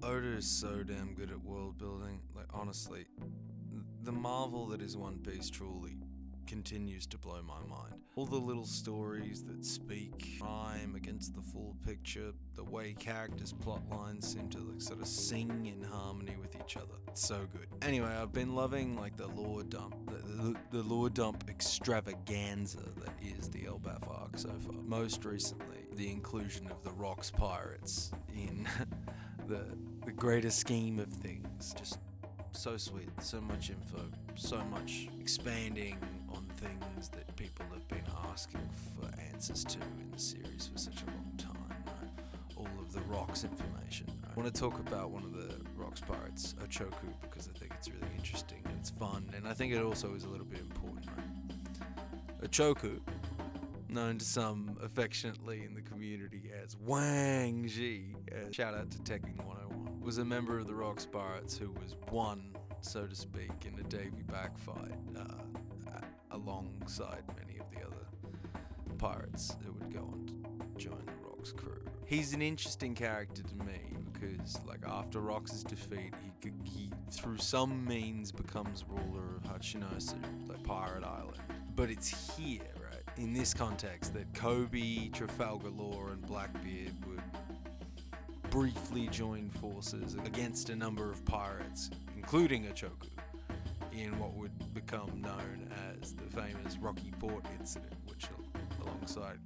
Oda is so damn good at world building. Like, honestly, the marvel that is One Piece truly continues to blow my mind. All the little stories that speak rhyme against the full picture, the way characters' plot lines seem to like sort of sing in harmony with each other. It's so good. Anyway, I've been loving like the lore dump, the lore dump extravaganza that is the Elbaf arc so far. Most recently, the inclusion of the Rocks pirates in the greater scheme of things. Just so sweet, so much info, so much expanding on things that people have been asking for answers to in the series for such a long time, right? All of the Rocks information. Right? I want to talk about one of the Rocks pirates, Ochoku, because I think it's really interesting and it's fun, and I think it also is a little bit important, right? Ochoku, known to some affectionately in the community as WANG, shout out to Tekking 101, was a member of the Rocks Pirates who was won, so to speak, in a Davy Back fight alongside many of the other pirates who would go on to join the Rocks crew. He's an interesting character to me because, like, after Rocks' defeat, he through some means becomes ruler of Hachinosu, like Pirate Island. But it's here, right, in this context, that Kobe, Trafalgar Law, and Blackbeard would briefly join forces against a number of pirates, including Ochoku, in what would become known as the famous Rocky Port incident, which, alongside,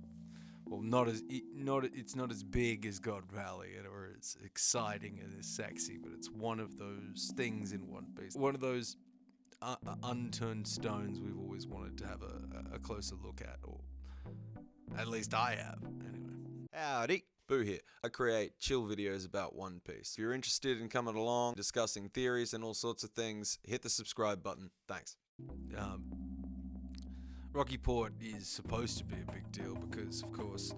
well, it's not as big as God Valley or as exciting and as sexy, but it's one of those things in One Piece, one of those unturned stones we've always wanted to have a closer look at, or at least I have, anyway. Howdy, Boo here. I create chill videos about One Piece. If you're interested in coming along, discussing theories and all sorts of things, hit the subscribe button. Thanks. Rocky Port is supposed to be a big deal because, of course,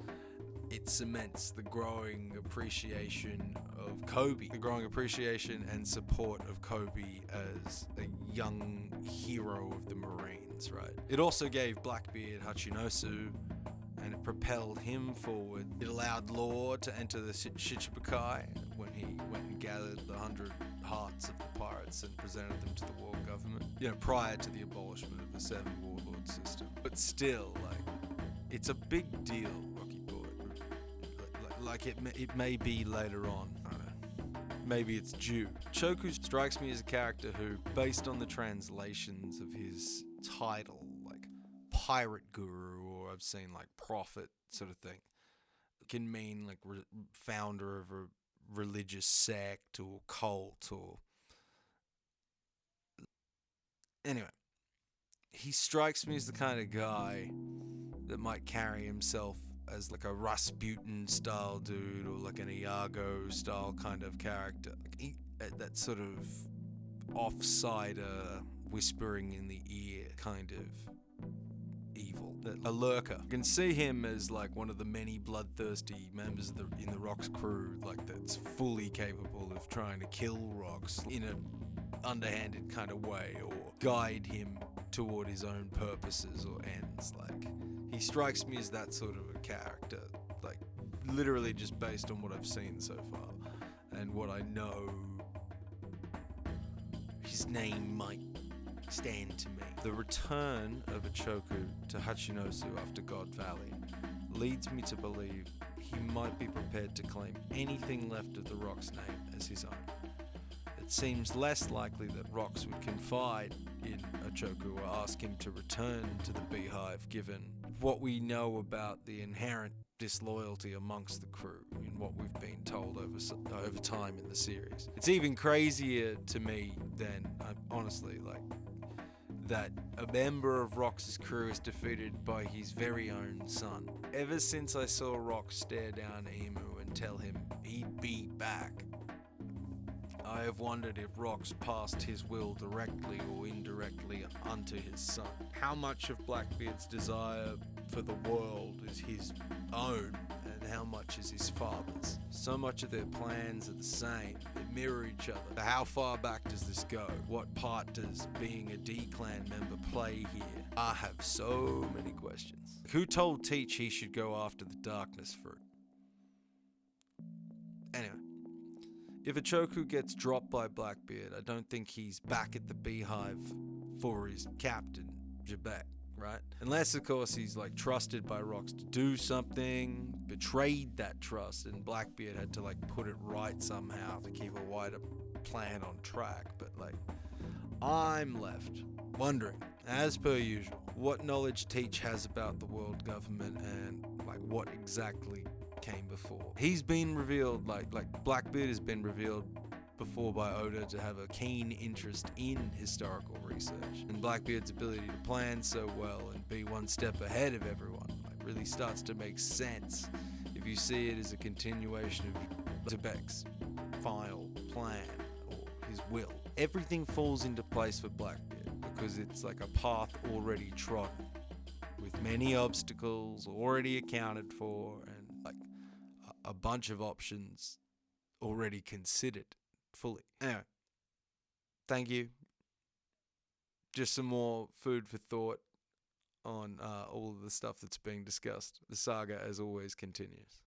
it cements the growing appreciation of Kobe, the growing appreciation and support of Kobe as a young hero of the Marines, right? It also gave Blackbeard Hachinosu, and it propelled him forward. It allowed Law to enter the Shichibukai when he went and gathered the 100 hearts of the pirates and presented them to the world government, prior to the abolishment of the 7 warlord system. But still, like, it's a big deal, Rocky Port. Like it may be later on. I don't know. Maybe it's due. Ochoku strikes me as a character who, based on the translations of his title, like pirate guru, or I've seen like prophet sort of thing, can mean like founder of a religious sect or cult, or anyway, he strikes me as the kind of guy that might carry himself as like a Rasputin style dude, or like an Iago style kind of character, like that sort of offsider, whispering in the ear kind of evil, a lurker. You can see him as like one of the many bloodthirsty members of in the Rocks crew, like that's fully capable of trying to kill Rocks in an underhanded kind of way, or guide him toward his own purposes or ends. Like, he strikes me as that sort of a character, like literally just based on what I've seen so far and what I know his name might stand to me. The return of Ochoku to Hachinosu after God Valley leads me to believe he might be prepared to claim anything left of the Rocks name as his own. It seems less likely that Rocks would confide in Ochoku or ask him to return to the Beehive, given what we know about the inherent disloyalty amongst the crew in what we've been told over time in the series. It's even crazier to me than, honestly, like, that a member of Rocks' crew is defeated by his very own son. Ever since I saw Rocks stare down Emu and tell him he'd be back, I have wondered if Rocks passed his will directly or indirectly unto his son. How much of Blackbeard's desire for the world is his own, and how much is his father's? So much of their plans are the same. They mirror each other. How far back does this go? What part does being a D-Clan member play here? I have so many questions. Who told Teach he should go after the darkness fruit? Anyway, if Ochoku gets dropped by Blackbeard, I don't think he's back at the Beehive for his captain, Jabek, right? Unless, of course, he's like trusted by Rocks to do something, betrayed that trust, and Blackbeard had to like put it right somehow to keep a wider plan on track. But like, I'm left wondering, as per usual, what knowledge Teach has about the world government and like what exactly came before. He's been revealed, like Blackbeard has been revealed before by Oda to have a keen interest in historical research, and Blackbeard's ability to plan so well and be one step ahead of everyone like really starts to make sense if you see it as a continuation of Zebek's final plan or his will. Everything falls into place for Blackbeard because it's like a path already trodden with many obstacles already accounted for and like a bunch of options already considered fully. Anyway, thank you. Just some more food for thought on all of the stuff that's being discussed. The saga, as always, continues.